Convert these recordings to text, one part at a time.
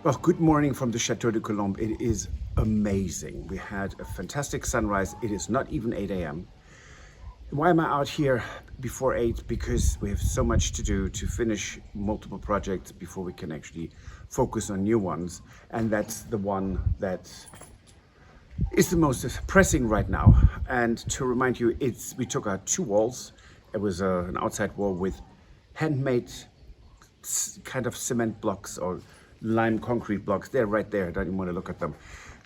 Well, good morning from the Chateau de Colombe. It is amazing. We had a fantastic sunrise. It is not even 8 a.m. Why am I out here before 8? Because we have so much to do to finish multiple projects before we can actually focus on new ones. And that's the one that is the most pressing right now. And to remind you, we took out two walls. It was an outside wall with handmade kind of cement blocks or lime concrete blocks. They're right there. I don't even want to look at them.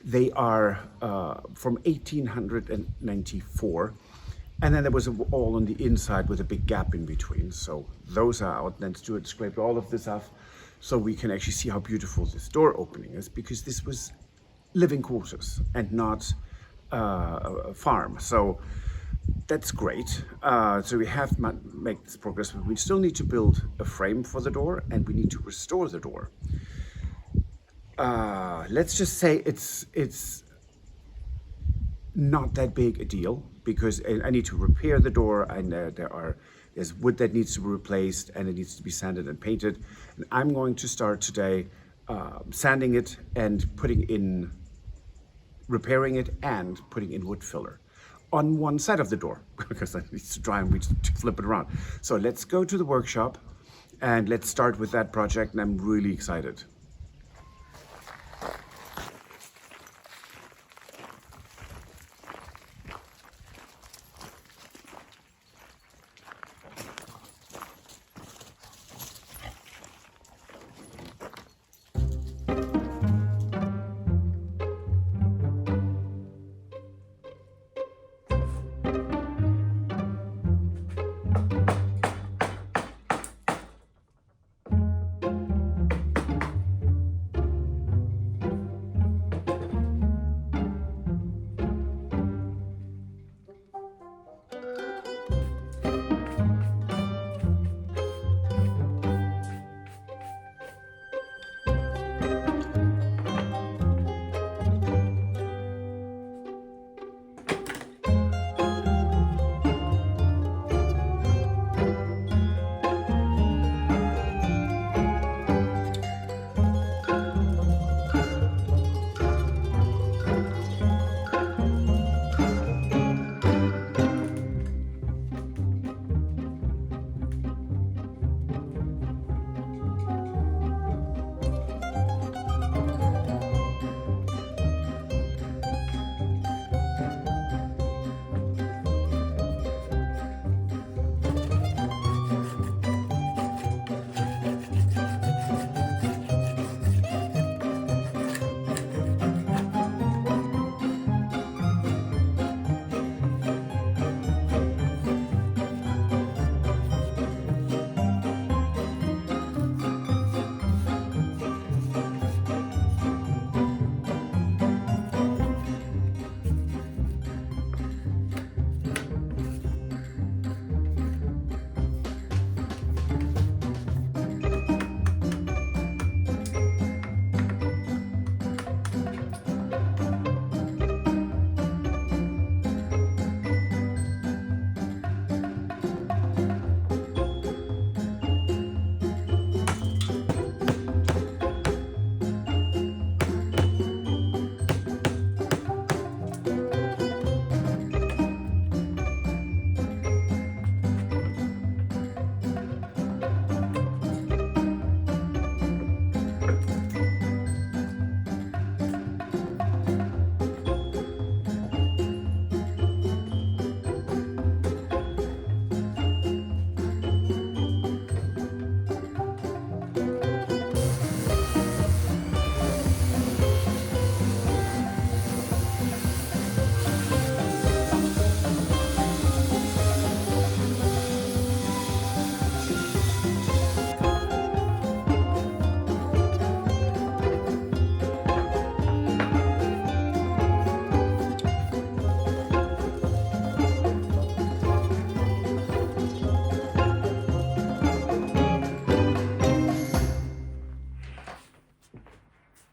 They are from 1894. And then there was a wall on the inside with a big gap in between. So those are out. Then Stuart scraped all of this off so we can actually see how beautiful this door opening is, because this was living quarters and not a farm. So that's great. So we have to make this progress, but we still need to build a frame for the door and we need to restore the door. Let's just say it's not that big a deal, because I need to repair the door, and there's wood that needs to be replaced and it needs to be sanded and painted. And I'm going to start today sanding it and repairing it and putting in wood filler on one side of the door because that needs to dry and we just flip it around. So let's go to the workshop and let's start with that project, and I'm really excited.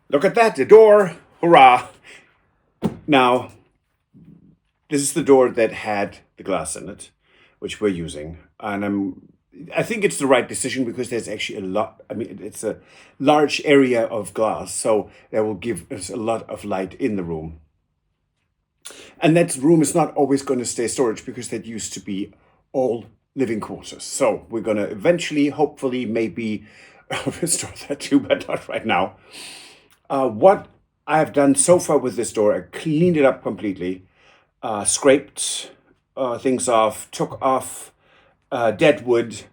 Look at that, the door, hurrah. Now, this is the door that had the glass in it, which we're using. And I think it's the right decision because there's actually a lot. I mean, it's a large area of glass, so that will give us a lot of light in the room. And that room is not always going to stay storage because that used to be all living quarters. So we're going to eventually, hopefully, maybe restore that too, but not right now. What I have done so far with this door, I cleaned it up completely, scraped things off, took off dead wood,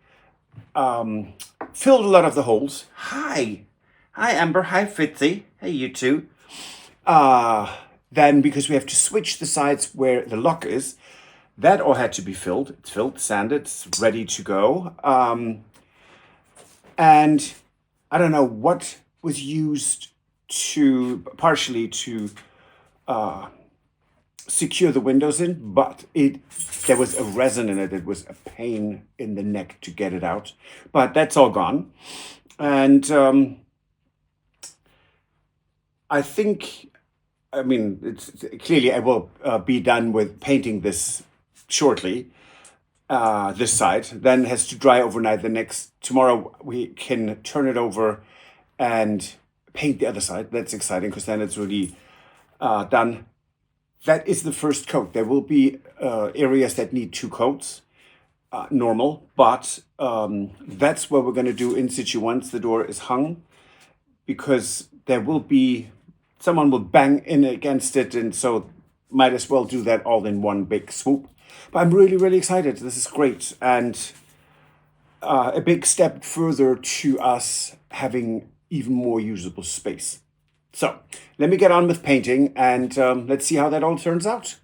filled a lot of the holes. Hi, Amber. Hi, Fitzy. Hey, you two. Then, because we have to switch the sides where the lock is, that all had to be filled. It's filled, sanded, it's ready to go. And I don't know what was used partially to secure the windows in, but there was a resin in it. It was a pain in the neck to get it out, but that's all gone. And I think, I mean, it's clearly I will be done with painting this shortly. This side then has to dry overnight. Tomorrow we can turn it over and paint the other side. That's exciting because then it's really done. That is the first coat. There will be areas that need 2 coats, normal, but that's what we're going to do in situ once the door is hung, because there will be, someone will bang in against it, and so might as well do that all in one big swoop. But I'm really, really excited. This is great, and a big step further to us having even more usable space. So let me get on with painting, and let's see how that all turns out.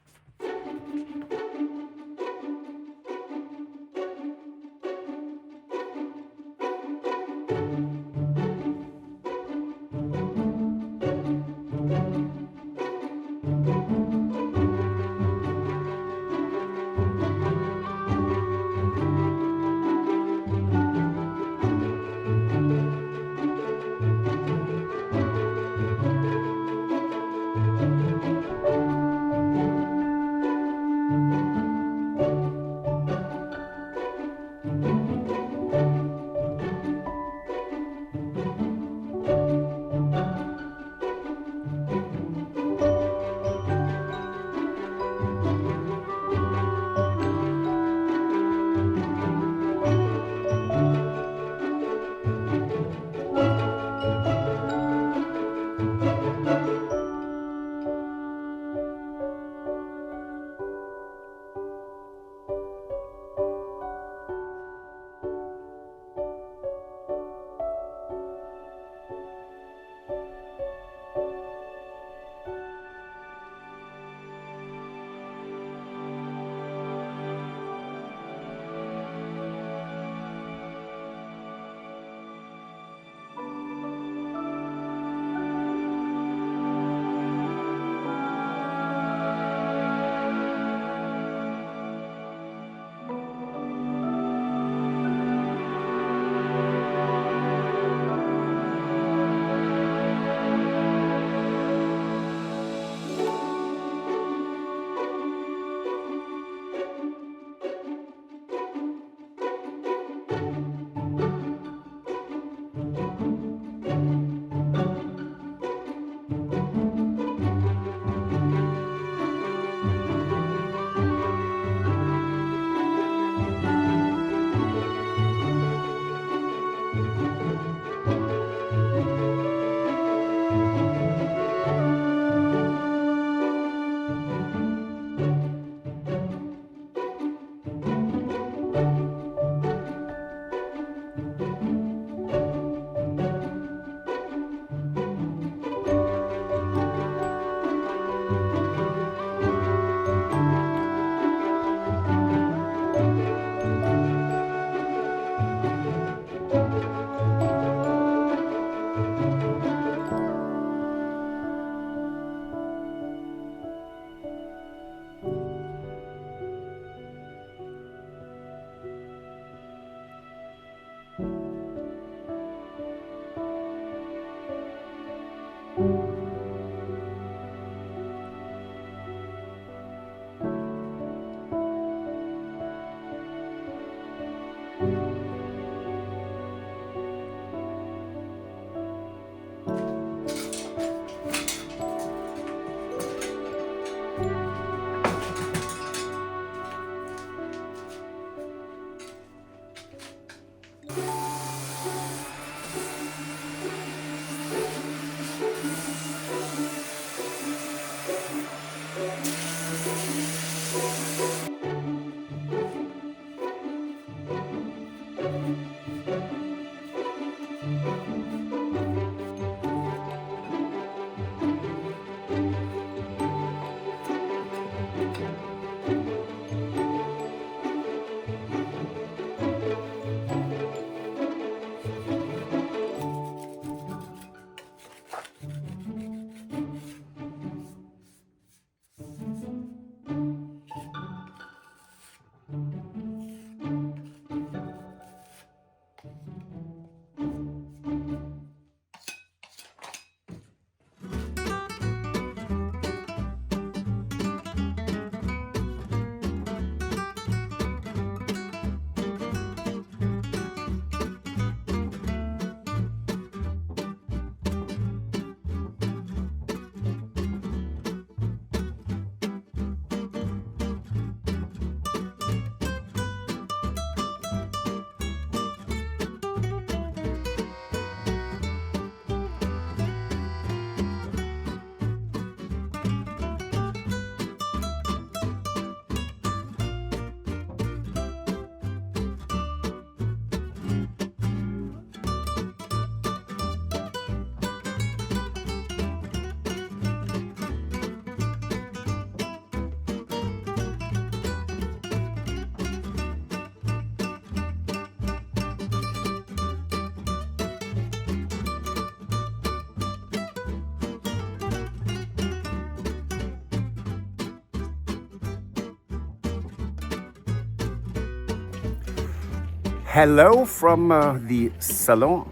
Hello from the Salon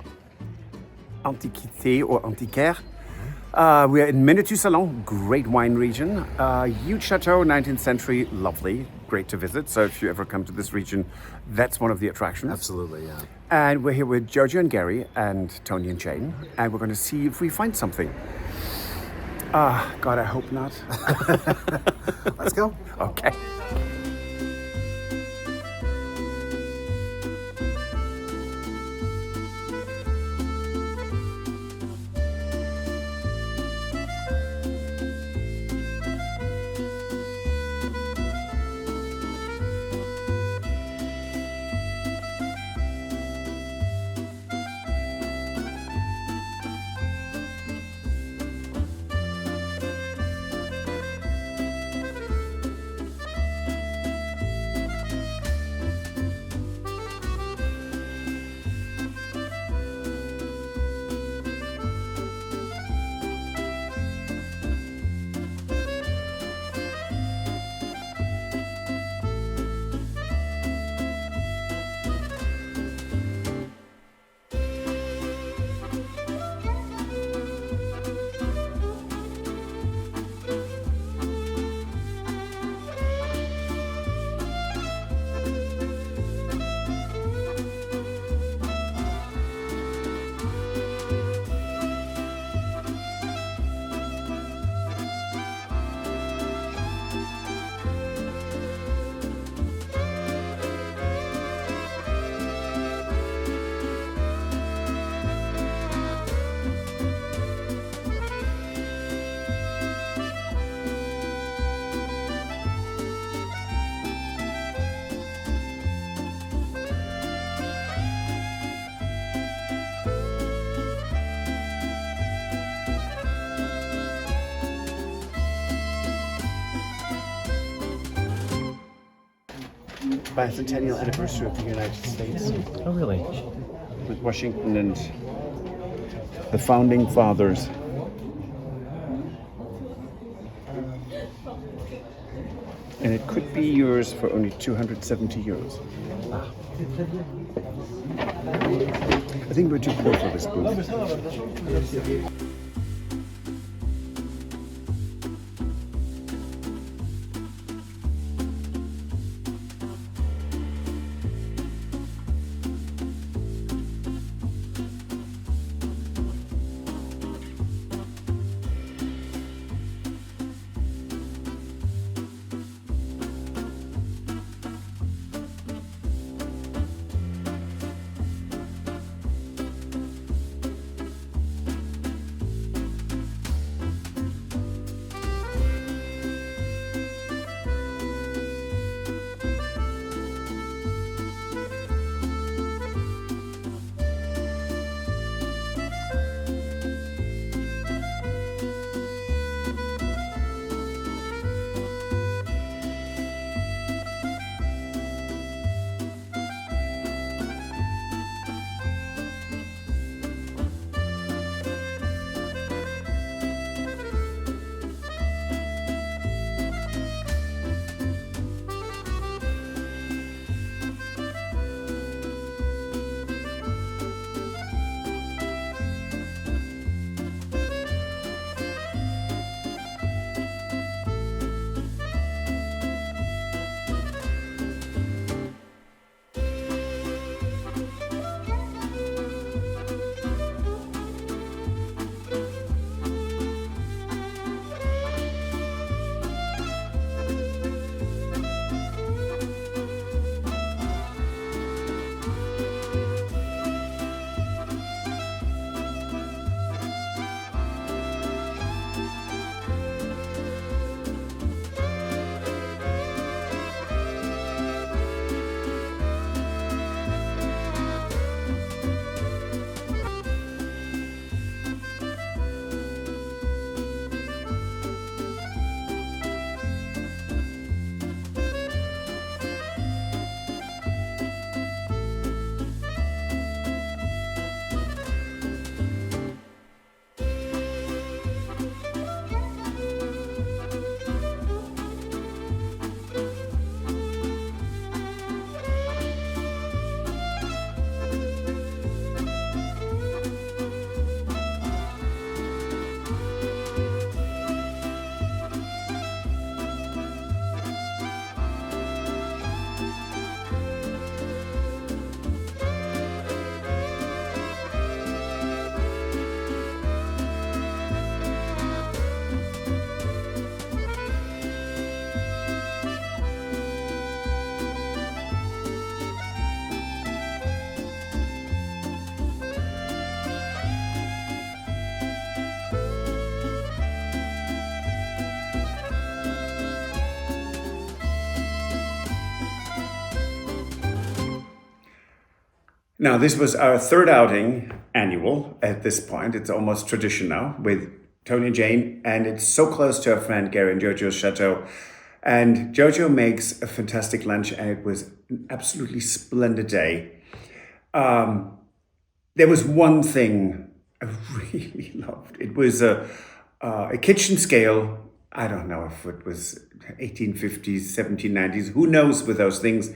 Antiquité or Antiquaires. We are in Menetou-Salon, great wine region. Huge chateau, 19th century, lovely, great to visit. So if you ever come to this region, that's one of the attractions. Absolutely, yeah. And we're here with Jojo and Gary and Tony and Jane, and we're going to see if we find something. God, I hope not. Let's go. Okay. Bicentennial anniversary of the United States. Oh, really? With Washington and the founding fathers. And it could be yours for only 270 euros. I think we're too poor for this booth. Now, this was our third outing, annual at this point. It's almost tradition now with Tony and Jane, and it's so close to our friend Gary and Jojo's Chateau. And Jojo makes a fantastic lunch, and it was an absolutely splendid day. There was one thing I really loved. It was a kitchen scale. I don't know if it was 1850s, 1790s, who knows with those things.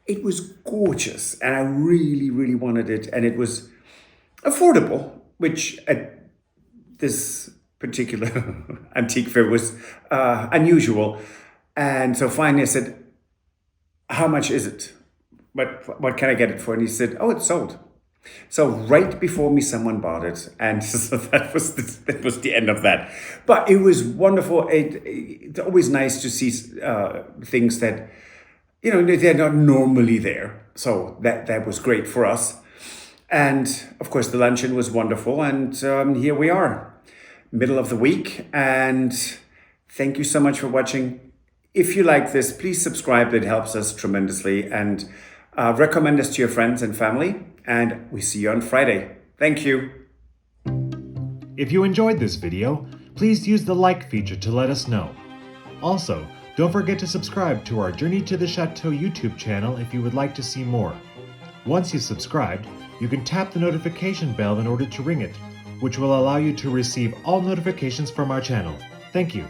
It was gorgeous, and I really, really wanted it. And it was affordable, which at this particular antique fair was unusual. And so finally I said, how much is it? What can I get it for? And he said, oh, it's sold. So right before me, someone bought it. And so that was the end of that. But it was wonderful. It's always nice to see things that, you know, they're not normally there. So that was great for us. And of course, the luncheon was wonderful. And here we are, middle of the week. And thank you so much for watching. If you like this, please subscribe. It helps us tremendously. And recommend us to your friends and family. And we see you on Friday. Thank you. If you enjoyed this video, please use the like feature to let us know. Also, don't forget to subscribe to our Journey to the Chateau YouTube channel if you would like to see more. Once you've subscribed, you can tap the notification bell in order to ring it, which will allow you to receive all notifications from our channel. Thank you.